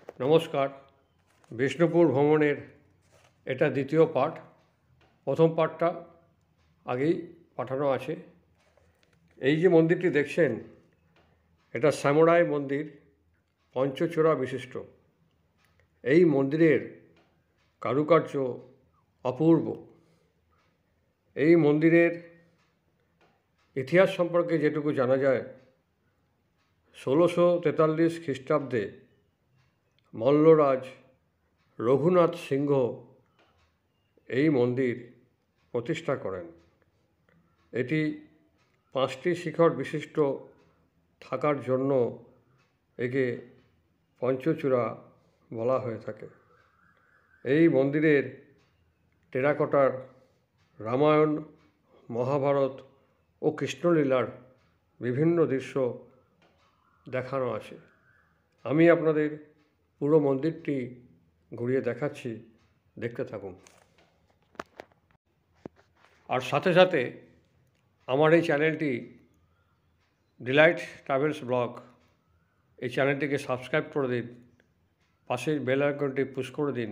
নমস্কার। বিষ্ণুপুর ভ্রমণের এটা দ্বিতীয় পার্ট। প্রথম পার্টটা আগেই পাঠানো আছে। এই যে মন্দিরটি দেখছেন, এটা সামুরাই মন্দির, পঞ্চচূড়া বিশিষ্ট। এই মন্দিরের কারুকার্য অপূর্ব। এই মন্দিরের ইতিহাস সম্পর্কে যেটুকু জানা যায়, 1643 খ্রিস্টাব্দে মল্লরাজ রঘুনাথ সিংহ এই মন্দির প্রতিষ্ঠা করেন। এটি 5টি শিখর বিশিষ্ট থাকার জন্য একে পঞ্চচূড়া বলা হয়ে থাকে। এই মন্দিরের টেরাকোটার রামায়ণ, মহাভারত ও কৃষ্ণলীলার বিভিন্ন দৃশ্য দেখানো আছে। আমি আপনাদের পুরো মন্দিরটি ঘুরিয়ে দেখাচ্ছি, দেখতে থাকুন। আর সাথে সাথে আমার এই চ্যানেলটি ডিলাইট ট্রাভেলস ব্লগ, এই চ্যানেলটিকে সাবস্ক্রাইব করে দিন, পাশের বেল আইকনটি পুশ করে দিন,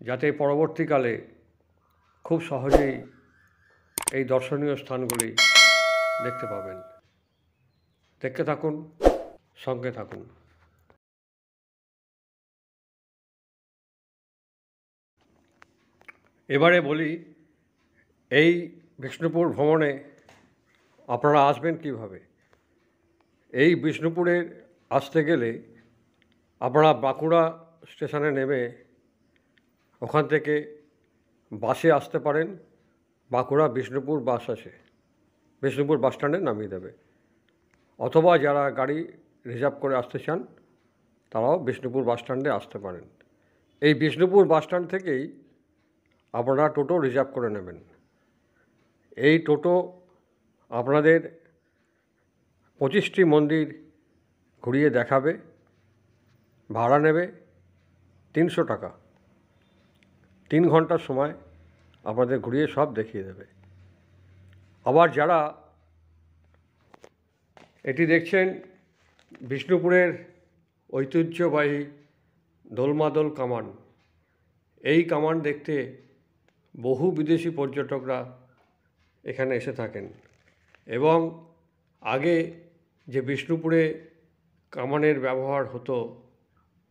যাতে পরবর্তীকালে খুব সহজেই এই দর্শনীয় স্থানগুলি দেখতে পাবেন। দেখতে থাকুন, সঙ্গে থাকুন। এবারে বলি, এই বিষ্ণুপুর ভ্রমণে আপনারা আসবেন কিভাবে। এই বিষ্ণুপুরে আসতে গেলে আপনারা বাঁকুড়া স্টেশনে নেমে ওখান থেকে বাসে আসতে পারেন। বাঁকুড়া বিষ্ণুপুর বাস আছে, বিষ্ণুপুর বাস স্ট্যান্ডে নামিয়ে দেবে। অথবা যারা গাড়ি রিজার্ভ করে আসতে চান, তারাও বিষ্ণুপুর বাস স্ট্যান্ডে আসতে পারেন। এই বিষ্ণুপুর বাস স্ট্যান্ড থেকেই আপনারা টোটো রিজার্ভ করে নেবেন। এই টোটো আপনাদের 25টি মন্দির ঘুরিয়ে দেখাবে। ভাড়া নেবে 300 টাকা। 3 ঘন্টার সময় আপনাদের ঘুরিয়ে সব দেখিয়ে দেবে। আবার যারা এটি দেখছেন, বিষ্ণুপুরের ঐতিহ্যবাহী দোলমাদল কামান, এই কামান দেখতে বহু বিদেশি পর্যটকরা এখানে এসে থাকেন। এবং আগে যে বিষ্ণুপুরে কামানের ব্যবহার হতো,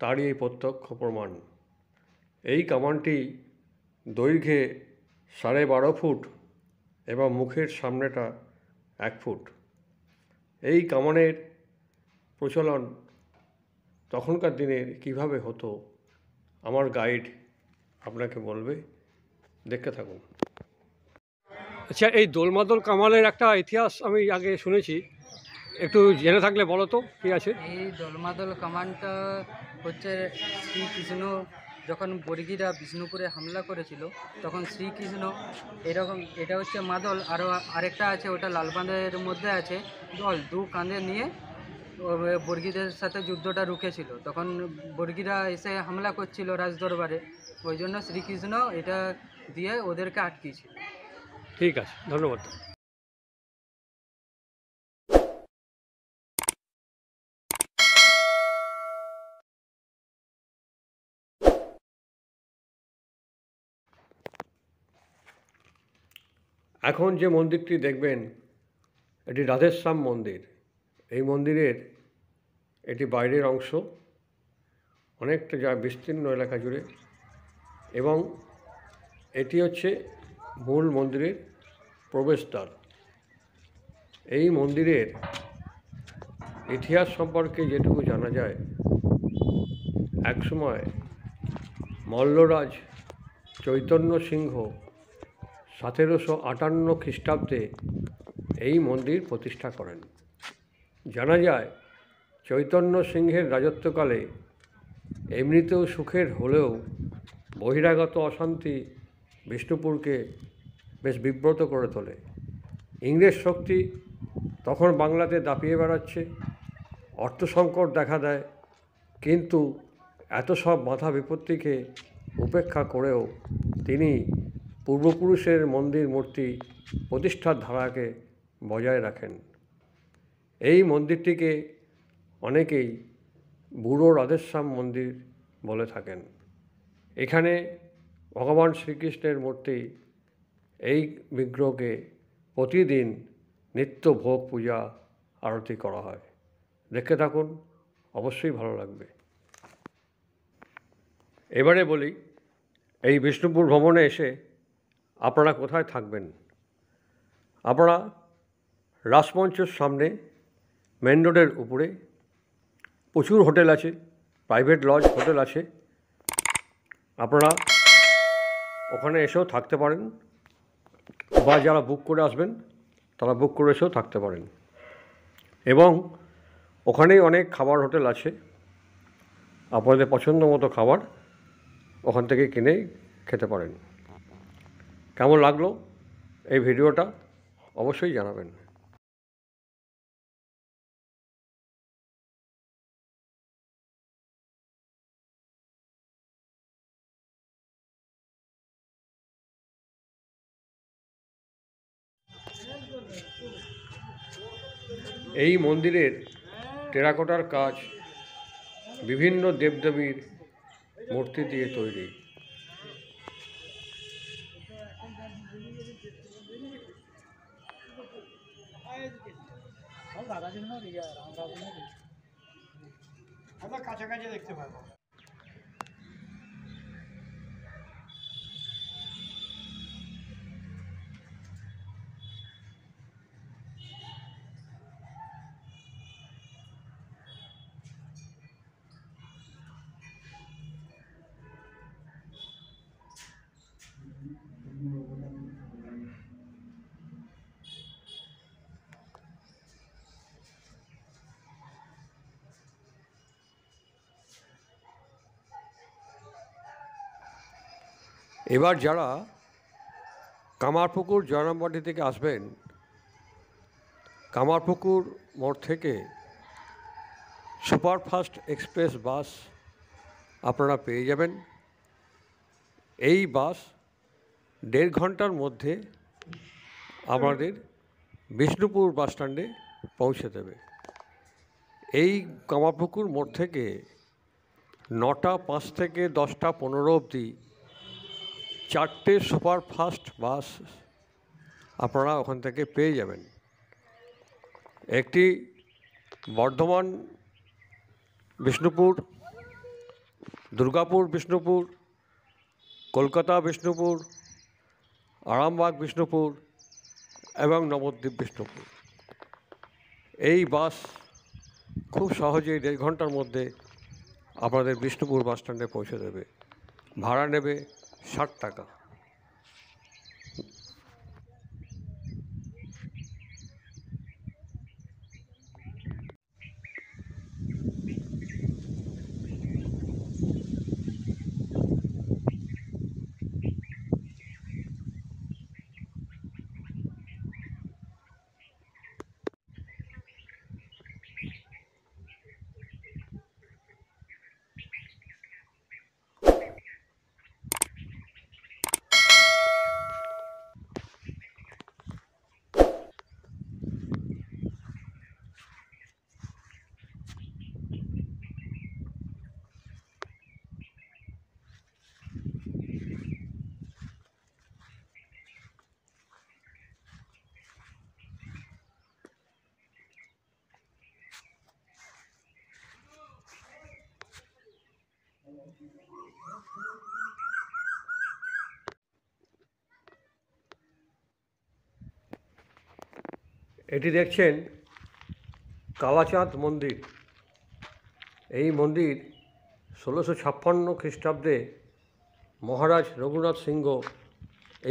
তারই এই প্রত্যক্ষ প্রমাণ। এই কামানটি দৈর্ঘ্যে 12.5 ফুট এবং মুখের সামনেটা 1 ফুট। এই কামানের প্রচলন তখনকার দিনের কিভাবে হতো, আমার গাইড আপনাকে বলবে, দেখতে থাকুন। আচ্ছা, এই দোলমাদল কামানের একটা ইতিহাস আমি আগে শুনেছি, একটু জেনে থাকলে বলো তো কী আছে। এই দোলমাদল কামানটা হচ্ছে শ্রীকৃষ্ণ যখন বর্গীরা বিষ্ণুপুরে হামলা করেছিল, তখন শ্রীকৃষ্ণ এরকম, এটা হচ্ছে মাদল, আরেকটা আছে ওটা লালবাঁধের মধ্যে আছে, দু কাঁধে নিয়ে বর্গীদের সাথে যুদ্ধটা রুখেছিল। তখন বর্গীরা এসে হামলা করছিল রাজদরবারে, ওই জন্য শ্রীকৃষ্ণ এটা দিয়ে ওদেরকে আটকিয়েছিল। ঠিক আছে, ধন্যবাদ। এখন যে মন্দিরটি দেখবেন, এটি রাধেশ্যাম মন্দির। এই মন্দিরের এটি বাইরের অংশ, অনেকটা যা বিস্তীর্ণ এলাকা জুড়ে, এবং এটি হচ্ছে মূল মন্দিরের প্রবেশদ্বার। এই মন্দিরের ইতিহাস সম্পর্কে যেটুকু জানা যায়, একসময় মল্লরাজ চৈতন্য সিংহ 1758 খ্রিস্টাব্দে এই মন্দির প্রতিষ্ঠা করেন। জানা যায়, চৈতন্য সিংহের রাজত্বকালে এমনিতেও সুখের হলেও বহিরাগত অশান্তি বিষ্ণুপুরকে বেশ বিব্রত করে তোলে। ইংরেজ শক্তি তখন বাংলাতে দাপিয়ে বেড়াচ্ছে, অর্থ সংকট দেখা দেয়, কিন্তু এত সব বাধা বিপত্তিকে উপেক্ষা করেও তিনি পূর্বপুরুষের মন্দির মূর্তি প্রতিষ্ঠার ধারাকে বজায় রাখেন। এই মন্দিরটিকে অনেকেই বুড়ো রাধেশ্যাম মন্দির বলে থাকেন। এখানে ভগবান শ্রীকৃষ্ণের মূর্তি এই বিগ্রহকে প্রতিদিন নিত্য ভোগ পূজা আরতি করা হয়। দেখতে থাকুন, অবশ্যই ভালো লাগবে। এবারে বলি, এই বিষ্ণুপুর ভ্রমণে এসে আপনারা কোথায় থাকবেন। আপনারা রাসমঞ্চের সামনে মেন রোডের উপরে প্রচুর হোটেল আছে, প্রাইভেট লজ হোটেল আছে। আপনারা ওখানে এসেও থাকতে পারেন, বা যারা বুক করে আসবেন তারা বুক করে এসেও থাকতে পারেন। এবং ওখানেই অনেক খাবার হোটেল আছে, আপনাদের পছন্দ মতো খাবার ওখান থেকে কিনেই খেতে পারেন। কেমন লাগলো এই ভিডিওটা অবশ্যই জানাবেন। এই মন্দিরের টেরাকোটার কাজ বিভিন্ন দেবদেবীর মূর্তি দিয়ে তৈরি। কাছাকাছি দেখতে পাবো। এবার যারা কামারপুকুর জয়রামবাটি থেকে আসবেন, কামারপুকুর মোড় থেকে সুপারফাস্ট এক্সপ্রেস বাস আপনারা পেয়ে যাবেন। এই বাস 1.5 ঘন্টার মধ্যে আমাদের বিষ্ণুপুর বাসস্ট্যান্ডে পৌঁছে দেবে। এই কামারপুকুর মোড় থেকে 9টা 5 থেকে 10টা 15 অবধি 4টে সুপারফাস্ট বাস আপনারা ওখান থেকে পেয়ে যাবেন। একটি বর্ধমান বিষ্ণুপুর, দুর্গাপুর বিষ্ণুপুর, কলকাতা বিষ্ণুপুর, আরামবাগ বিষ্ণুপুর এবং নবদ্বীপ বিষ্ণুপুর। এই বাস খুব সহজেই 1.5 ঘন্টার মধ্যে আপনাদের বিষ্ণুপুর বাসস্ট্যান্ডে পৌঁছে দেবে। ভাড়া নেবে 60 টাকা। এটি দেখছেন কালাচাঁদ মন্দির। এই মন্দির 1656 খ্রিস্টাব্দে মহারাজ রঘুনাথ সিংহ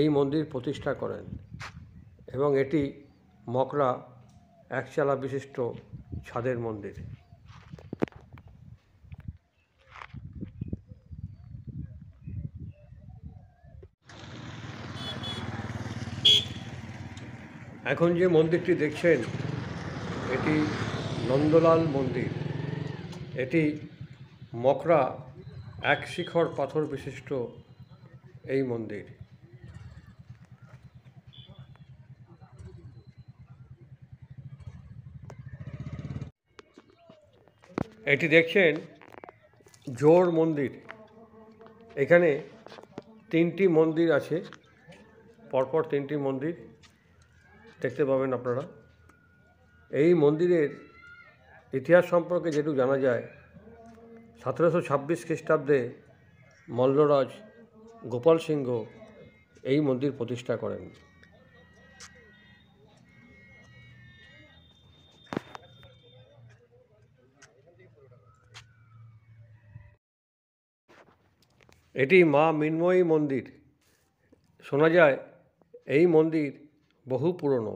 এই মন্দির প্রতিষ্ঠা করেন এবং এটি মকরা একচালা বিশিষ্ট ছাদের মন্দির। এখন যে মন্দিরটি দেখছেন এটি নন্দলাল মন্দির। এটি মকরা এক শিখর পাথর বিশিষ্ট এই মন্দির। এটি দেখছেন জোর মন্দির। এখানে 3টি মন্দির আছে, পরপর 3টি মন্দির দেখতে পাবেন আপনারা। এই মন্দিরের ইতিহাস সম্পর্কে যেটুকু জানা যায়, 1726 খ্রিস্টাব্দে মল্লরাজ গোপাল সিংহ এই মন্দির প্রতিষ্ঠা করেন। এটি মা মৃন্ময়ী মন্দির। শোনা যায় এই মন্দির বহু পুরনো,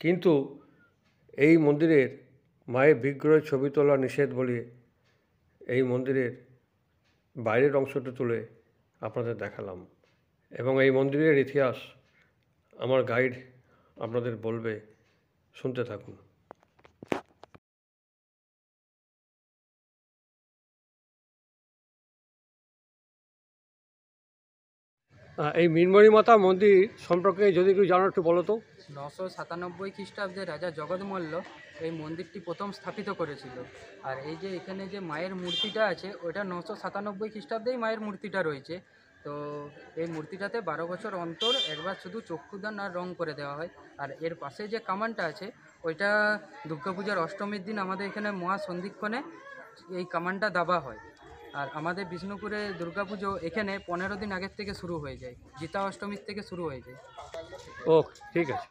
কিন্তু এই মন্দিরের মায়ের বিগ্রহের ছবি তোলা নিষেধ বলে এই মন্দিরের বাইরের অংশটা তুলে আপনাদের দেখালাম। এবং এই মন্দিরের ইতিহাস আমার গাইড আপনাদের বলবে, শুনতে থাকুন। এই মৃন্ময়ী মাতা মন্দির সম্পর্কে যদি একটু জানো একটু বলো তো। 997 খ্রিস্টাব্দে রাজা জগৎমল্ল এই মন্দিরটি প্রথম স্থাপিত করেছিল। আর এই যে এখানে যে মায়ের মূর্তিটা আছে ওইটা 997 খ্রিস্টাব্দেই মায়ের মূর্তিটা রয়েছে। তো এই মূর্তিটাতে 12 বছর অন্তর একবার শুধু চক্ষুদান আর রং করে দেওয়া হয়। আর এর পাশে যে কামানটা আছে ওইটা দুর্গাপূজার অষ্টমীর দিন আমাদের এখানে মহাসন্ধিক্ষণে এই কামানটা দাবা হয়। আর আমাদের বিষ্ণুপুরে দুর্গাপুজো এখানে 15 দিন আগের থেকে শুরু হয়ে যায়, গীতা অষ্টমীর থেকে শুরু হয়ে যায়। ও, ঠিক আছে।